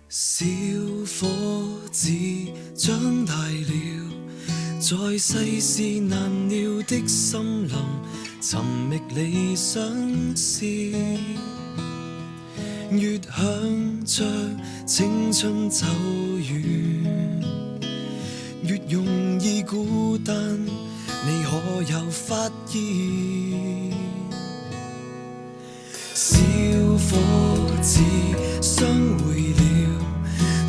小伙子長大了，在世事難料的森林，尋覓理想事，越向着青春走遠，越容易孤單。你可有發現？小伙子相會了，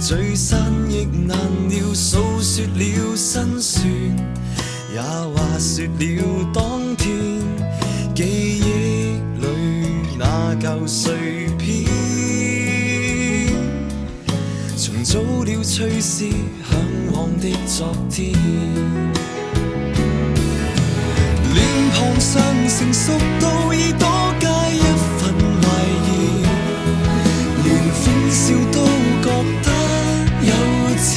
聚散亦難料，訴說了辛酸，也話說了當天記憶裏那舊碎片，重組了隨時向往的昨天。臉龐上成熟到已多加一份懷疑，連歡笑都覺得幼稚，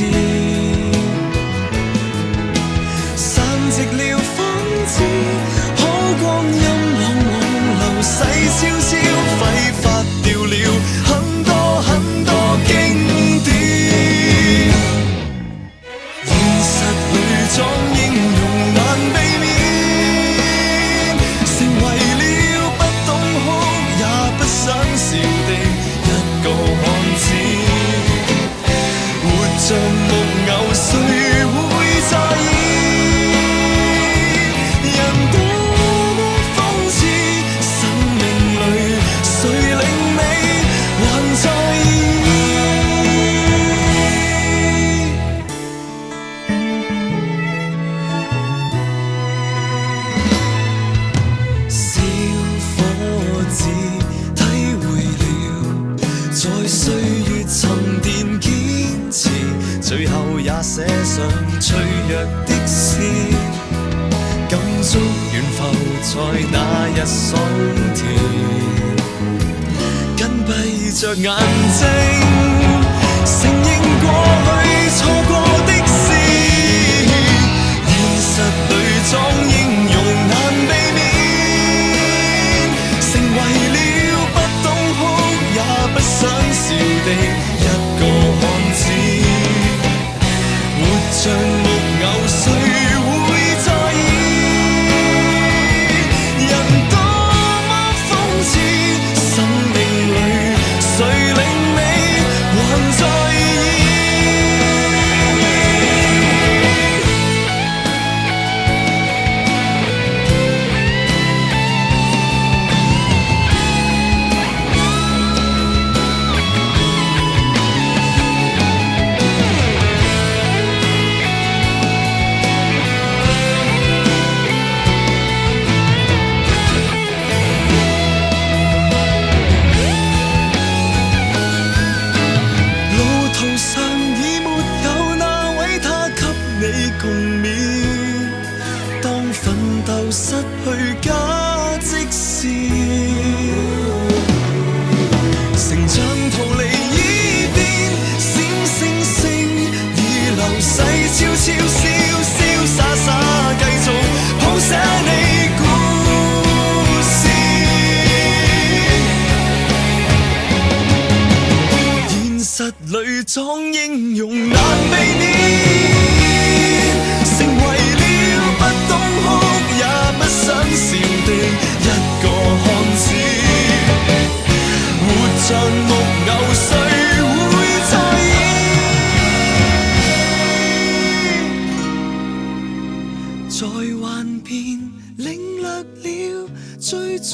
散席了方知可光陰往往流逝悄悄，揮發掉了很多很多經典。現實裏裝英雄難避免，成為了不懂哭也不想笑的一個漢子，活像木偶誰會在意？人多麼諷刺，生命裏誰令你還在意？小伙子體會了，在歲月沉澱堅持，最後也寫上脆弱的詩，感觸遠浮在那日桑田，緊閉着眼睛，承認過去錯過的事，現實裏裝英雄難避免，成為了不懂哭也不想笑的一個漢子，活像木偶誰會在意？人多麼諷刺，生命裏誰令你還在意？路途上已沒有那位他給你共勉，當奮鬥失去價值時，成長逃離伊甸，閃星星已流逝，悄悄瀟瀟灑灑繼續譜寫你故事。現實裏裝英雄難避免，成為了不懂哭也不想笑的一個漢子，活像木偶誰會在意？在幻變領略了最重